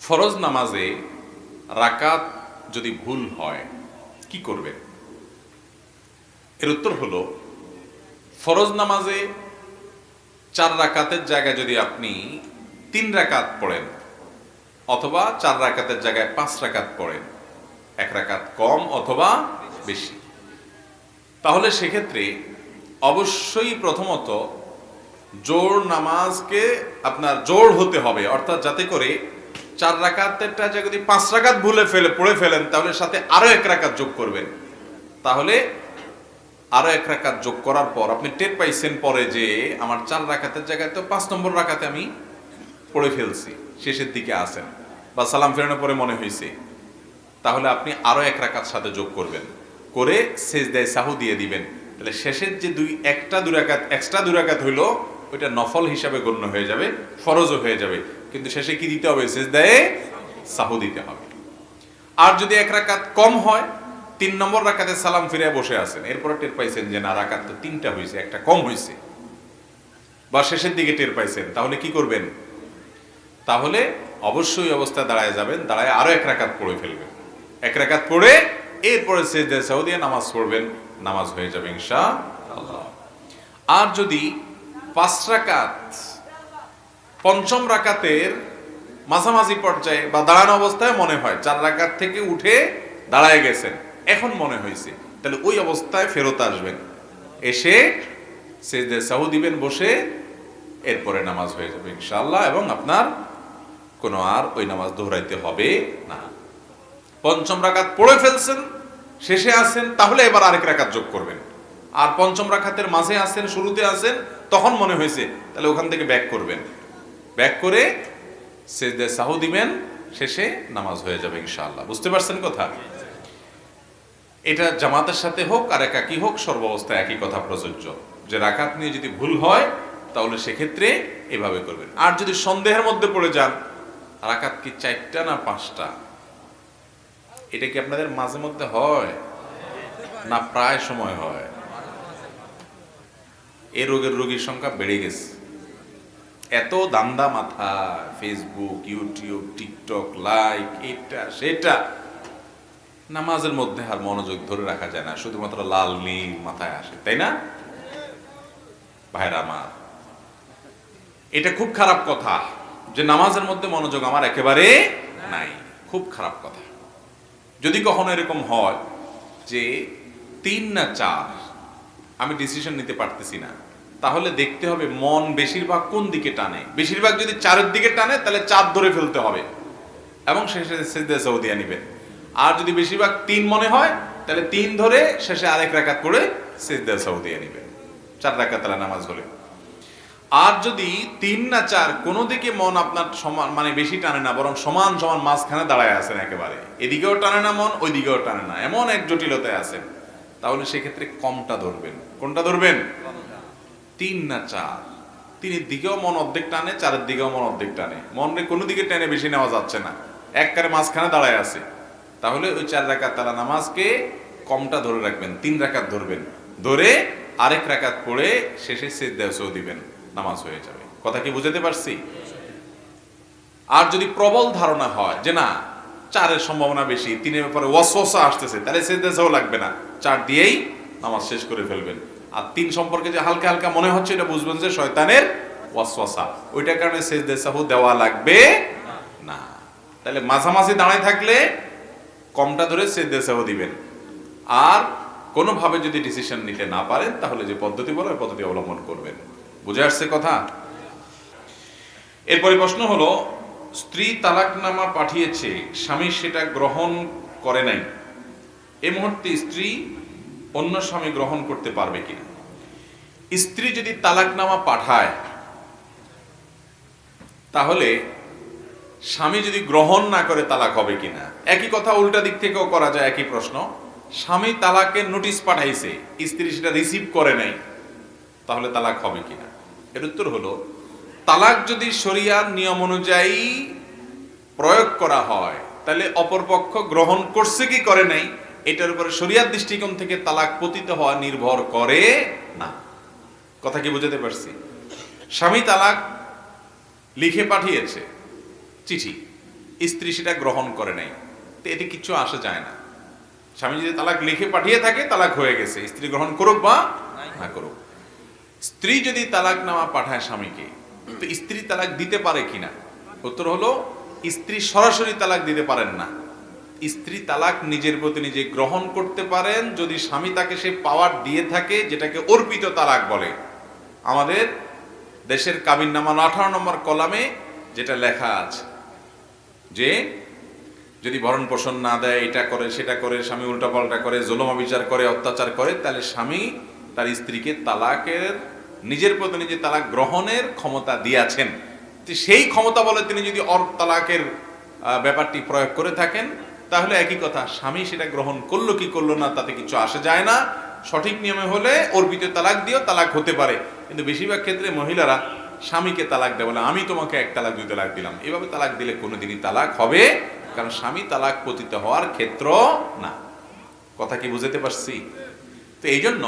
ফরজ নামাজে রাকাত যদি ভুল হয় কি করবেন? এর উত্তর হলো, ফরজ নামাজে 4 রাকাতের জায়গায় যদি আপনি 3 রাকাত পড়েন অথবা 4 রাকাতের জায়গায় 5 রাকাত পড়েন, 1 রাকাত কম অথবা বেশি, তাহলে সেক্ষেত্রে অবশ্যই প্রথমত জোড় নামাজকে আপনার জোড় হতে হবে, অর্থাৎ যাতে করে 4 রাকাতেরটা যদি 5 রাকাত পড়ে ফেলেন তাহলে সাথে আরো 1 রাকাত যোগ করবেন। তাহলে আরো 1 রাকাত যোগ করার পর আপনি টের পাইছেন পরে যে আমার 4 রাকাতের জায়গায় তো 5 নম্বর রাকাতে আমি পড়ে ফেলছি, শেষের দিকে আসেন বা সালাম ফেরানোর পরে মনে হয়েছে, তাহলে আপনি আরো 1 রাকাত সাথে যোগ করবেন, করে সেজদায়ে সাহু দিয়ে দিবেন। তাহলে শেষের যে একটা 2 রাকাত এক্সট্রা 2 রাকাত হইলো ওইটা নফল হিসাবে গণ্য হয়ে যাবে, ফরজও হয়ে যাবে, কিন্তু শেষে কি দিতে হবে? সেজদায়ে সাহু দিতে হবে। আর যদি 1 রাকাত কম হয়, 3 নম্বর রাকাতে সালাম ফিরে বসে আছেন, এরপরে টের পাইছেন যে না, রাকাত তো 3টা হয়েছে, একটা কম হয়েছে, বা শেষের দিকে টের পাইছেন, তাহলে কি করবেন? তাহলে অবশ্যই অবস্থায় দাঁড়ায় যাবেন, দাঁড়ায় আরো 1 রাকাত পড়ে ফেলবেন, 1 রাকাত পড়ে এরপরে সেজদায়ে সাহু দিয়ে নামাজ পড়বেন, নামাজ হয়ে যাবে ইনশাআল্লাহ। আর যদি 5 রাকাত পঞ্চম রাকাতের মাঝামাঝি পর্যায়ে বা দাঁড়ানো অবস্থায় মনে হয় 4 রাকাত থেকে উঠে দাঁড়ায় গেছেন, এখন মনে হয়েছে, তাহলে ওই অবস্থায় ফেরত আসবেন, এসে সেজদায়ে সাহু দিবেন বসে, এরপরে নামাজ হয়ে যাবে ইনশাআল্লাহ, এবং আপনার কোনো আর ওই নামাজ দোহরাইতে হবে না। পঞ্চম রাকাত পড়ে ফেলছেন, শেষে আছেন, তাহলে এবার আরেক রাকাত যোগ করবেন। আর পঞ্চম রাকাতের মাঝে আছেন, শুরুতে আছেন, তখন মনে হয়েছে, তাহলে ওখান থেকে ব্যাক করবেন, ব্যাক করে সেজদায়ে সাহু দিবেন, শেষে নামাজ হয়ে যাবে ইনশাআল্লাহ। বুঝতে পারছেন কথা? এটা জামাতের সাথে হোক আর একাকী হোক, সর্বাবস্থায় একই কথা প্রযোজ্য, যে রাকাত নিয়ে যদি ভুল হয় তাহলে সেক্ষেত্রে এভাবে করবেন। আর যদি সন্দেহের মধ্যে পড়ে যান রাকাত কি 4টা না 5টা, এটা কি আপনাদের মাঝে মধ্যে হয় না প্রায় সময় হয়? এই রোগীর সংখ্যা বেড়ে গেছে, এত দান্দা মাথা, ফেসবুক, ইউটিউব, টিকটক, লাইক, এটা সেটা, নামাজের মধ্যে আর মনোযোগ ধরে রাখা যায় না, শুধুমাত্র লাল নীল মাথায় আসে, তাই না ভাইরা আমার? এটা খুব খারাপ কথা যে নামাজের মধ্যে মনোযোগ আমার একেবারে নাই, খুব খারাপ কথা। যদি কখনো এরকম হয় যে 3 না 4 আমি ডিসিশন নিতে পারতেছি না, তাহলে দেখতে হবে মন বেশিরভাগ কোন দিকে টানে। বেশিরভাগ যদি 4-এর দিকে টানে তাহলে 4 ধরে ফেলতে হবে এবং শেষে সেজদায়ে সাহু দিয়ে নিবেন। আর যদি বেশিরভাগ 3 মনে হয় তাহলে 3 ধরে শেষে আরেক রাকাত করে সেজদায়ে সাহু দিয়ে নিবেন, 4 রাকাতের নামাজ হলে। আর যদি 3 না 4 কোনো দিকে মন আপনার সমান, মানে বেশি টানে না, বরং সমান সমান মাঝখানে দাঁড়ায় আছেন, একেবারে এদিকেও টানে না মন, ওই দিকেও টানে না, এমন এক জটিলতায় আছেন, তাহলে সেক্ষেত্রে কমটা ধরবেন। কোনটা ধরবেন? 3 না 4, 3-এর দিকেও মন অর্ধেক টানে, 4-এর দিকেও মন অর্ধেক টানে, মনে কোনো দিকে টেনে বেশি নেওয়া যাচ্ছে না, একবারে মাঝখানে দাঁড়ায় আছে, তাহলে ওই 4 রাকাত তালা নামাজকে কমটা ধরে রাখবেন, 3 রাকাত ধরবেন, ধরে আরেক রাকাত পড়ে শেষে সেজদায়ে সাহু দিবেন, নামাজ হয়ে যাবে। কথা কি বুঝাতে পারছি? আর যদি প্রবল ধারণা হয় যে না 4-এর সম্ভাবনা বেশি, 3-এর ব্যাপারে ওয়াসওয়াসা আসতেছে, তাহলে সেজদায়ে সাহু লাগবে না, 4 দিয়েই নামাজ শেষ করে ফেলবেন। আর 3 সম্পর্কে যে হালকা হালকা মনে হচ্ছে, এটা বুঝবেন যে শয়তানের ওয়াসওয়াসা, ওইটার কারণে সেজদায়ে সাহু দেওয়া লাগবে না। তাহলে মাঝামাঝি দাঁড়ায় থাকলে কমটা ধরে সেজদায়ে সাহু দিবেন। আর কোনোভাবে যদি ডিসিশন নিতে না পারেন তাহলে যে পদ্ধতি বলে ওই পদ্ধতি অবলম্বন করবেন। বুঝে আসছে কথা? এরপরে প্রশ্ন হলো, স্ত্রী তালাকনামা পাঠিয়েছে, স্বামী সেটা গ্রহণ করে নাই, এই মুহূর্তে স্ত্রী অন্য স্বামী গ্রহণ করতে পারবে কিনা? স্ত্রী যদি তালাকনামা পাঠায় তাহলে স্বামী যদি গ্রহণ না করে তালাক হবে কিনা? একই কথা উল্টা দিক থেকেও করা যায়, একই প্রশ্ন। স্বামী তালাকের নোটিশ পাঠাইছে, স্ত্রী সেটা রিসিভ করে নাই, তাহলে তালাক হবে কিনা? এর উত্তর হলো, তালাক যদি শরিয়ার নিয়ম অনুযায়ী প্রয়োগ করা হয় তাহলে অপরপক্ষ গ্রহণ করছে কি করে নাই এটার উপরে শরিয়ার দৃষ্টিকোণ থেকে তালাক পতিত হওয়া নির্ভর করে না। কথা কি বুঝাতে পারছি? স্বামী তালাক লিখে পাঠিয়েছে চিঠি, স্ত্রী সেটা গ্রহণ করে নাই, তো এতে কিছু আসে যায় না। স্বামী যদি তালাক লিখে পাঠিয়ে থাকে, তালাক হয়ে গেছে, স্ত্রী গ্রহণ করুক বা না করুক। স্ত্রী যদি তালাকনামা পাঠায় স্বামীকে, তো স্ত্রী তালাক দিতে পারে কিনা? উত্তর হলো স্ত্রী সরাসরি তালাক দিতে পারেন না। স্ত্রী তালাক নিজের প্রতি নিজে গ্রহণ করতে পারেন যদি স্বামী তাকে সেই পাওয়ার দিয়ে থাকে, যেটাকে অর্পিত তালাক বলে। আমাদের দেশের কাবিননামার 18 নম্বর কলামে যেটা লেখা আছে যে যদি ভরণ পোষণ না দেয়, এটা করে সেটা করে, স্বামী উল্টাপাল্টা করে, জুলুম বিচার করে, অত্যাচার করে, তাহলে স্বামী তার স্ত্রীকে তালাকের, নিজের প্রতি নিজে তালাক গ্রহণের ক্ষমতা দিয়েছেন। সেই ক্ষমতা বলে তিনি যদি তালাকের ব্যাপারটি প্রয়োগ করে থাকেন, তাহলে একই কথা, স্বামী সেটা গ্রহণ করলো কি করলো না তাতে কিছু আসে যায় না। সঠিক নিয়মে হলে অর্পিত তালাক দিয়েও তালাক হতে পারে, কিন্তু বেশিরভাগ ক্ষেত্রে মহিলারা স্বামীকে তালাক দেয়, বলে আমি তোমাকে 1 তালাক 2 তালাক দিলাম। এভাবে তালাক দিলে কোনোদিনই তালাক হবে, কারণ স্বামী তালাক পতিত হওয়ার ক্ষেত্র না। কথা কি বুঝতে পারছি? তো এই জন্য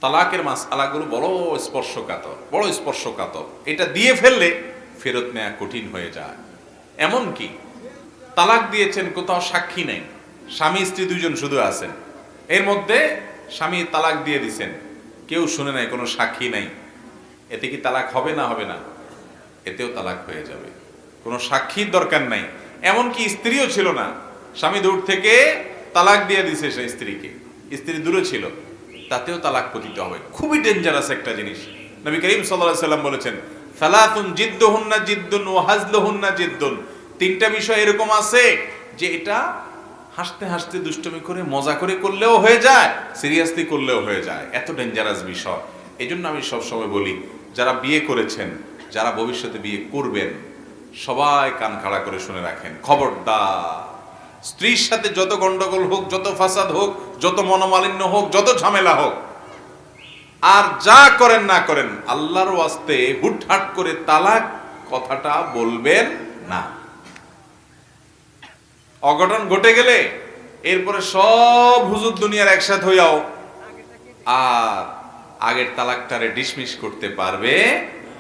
তালাকের মাসআলাগুলো বড় স্পর্শকাতর, বড় স্পর্শকাতর। এটা দিয়ে ফেললে ফেরত নেওয়া কঠিন হয়ে যায়। এমন কি তালাক দিয়েছেন, কোথাও সাক্ষী নেই, স্বামী স্ত্রী 2 জন শুধু আছেন, এর মধ্যে স্বামী তালাক দিয়ে দিছেন, কেউ শুনে নাই, কোনো সাক্ষী নাই, এতে কি তালাক হবে না হবে না? এতেও তালাক হয়ে যাবে, কোনো সাক্ষীর দরকার নাই। এমনকি স্ত্রীও ছিল না, স্বামী দূর থেকে তালাক দিয়ে দিছে সেই স্ত্রীকে, স্ত্রী দূরে ছিল, তাতেও তালাক পতিত হবে। খুবই ডেঞ্জারাস একটা জিনিস। নবী করিম সাল্লাল্লাহু আলাইহি সাল্লাম বলেছেন, সালাতুন জিদ্দুহুন্না জিদ্দুন ওয়া হাজলুহুন্না জিদ্দুন। 3টা বিষয় এরকম আছে যে এটা হাসতে হাসতে দুষ্টুমি করে মজা করে করলেও হয়ে যায়, সিরিয়াসলি করলেও হয়ে যায়, এত ডেঞ্জারাস বিষয়। এজন্য আমি সবসময় বলি, যারা বিয়ে করেছেন, যারা ভবিষ্যতে বিয়ে করবেন, সবাই কান খাড়া করে শুনে রাখেন, খবরদার স্ত্রীর সাথে যত গন্ডগোল হোক, যত ফাসাদ হোক, যত মনোমালিন্য হোক, যত ঝামেলা হোক, আর যা করেন না করেন, আল্লাহর ওয়াস্তে হুটহাট করে তালাক কথাটা বলবেন না। অঘটন ঘটে গেলে এরপরে সব হুজুর দুনিয়ার একসাথে হইয়াও আর আগের তালাকটারে ডিসমিস করতে পারবে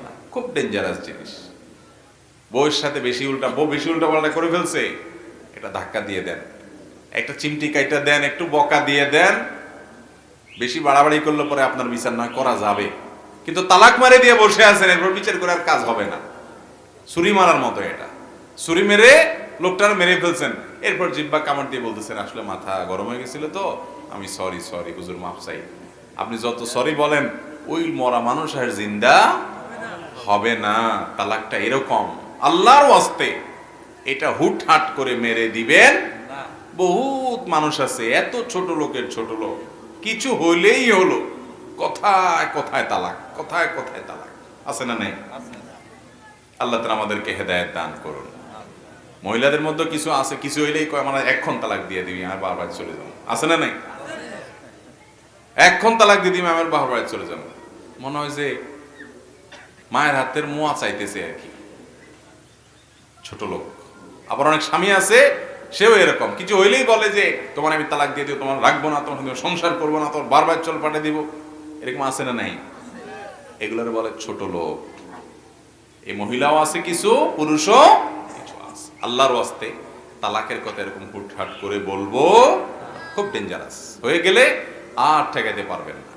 না। খুব ডেঞ্জারাস জিনিস। বউয়ের সাথে বেশি উল্টা পাল্টা করে ফেলছে, এটা ধাক্কা দিয়ে দেন, একটা চিমটি কাইটা দেন, একটু বকা দিয়ে দেন। বেশি বাড়াবাড়ি করলে পরে আপনার বিচার নয় করা যাবে, কিন্তু তালাক মারে দিয়ে বসে আছেন, এরপর বিচার করে আর কাজ হবে না। ছুরি মারার মতো এটা, ছুরি মেরে লোকটার মেরে ফেলছেন, এরপর জিব্বা কামড় দিয়ে বলতেছেন আসলে মাথা গরম হয়ে গেছিল তো, আমি সরি হুজুর মাফ চাই। আপনি যত সরি বলেন, ওই মরা মানুষ আর জিন্দা হবে না। তালাকটা এরকম, আল্লাহর ওয়াস্তে এটা হুটহাট করে মেরে দিবেন। বহুত মানুষ আছে, এত ছোট লোকের ছোট লোক, কিছু হইলেই হলো কথায় কথায় তালাক, কথায় কথায় তালাক, আছে না নেই? আল্লাহ তাআলা আমাদেরকে হেদায়েত দান করুন। মহিলাদের মধ্যে কিছু আছে, কিছু হইলেই কয় আমরা এক্ষণ তালাক দিয়ে দিবি, আর বারবার চলে যাবো, আছে না নাই? এক্ষণ তালাক দিয়ে দিবি, আমার বারবার চলে যাবো। মনে হয় যে মায়ের হাতের মোয়া চাইতেছে আর কি, ছোট লোক। আবার অনেক স্বামী আছে, সেও এরকম, কিছু হইলেই বলে যে তোমার আমি তালাক দিয়ে দিব, তোমার রাখবো না, তোমার সংসার করবো না, তোমার বারবার চল পাঠিয়ে দিব, এরকম আছে না নাই? এগুলোর বলে ছোট লোক। এই মহিলাও আছে কিছু, পুরুষও কিছু আছে। আল্লাহর ওয়াস্তে তালাকের কথা এরকম হুটহাট করে বলবো, খুব ডেঞ্জারাস। হয়ে গেলে আর ঠেকাতে পারবেন না।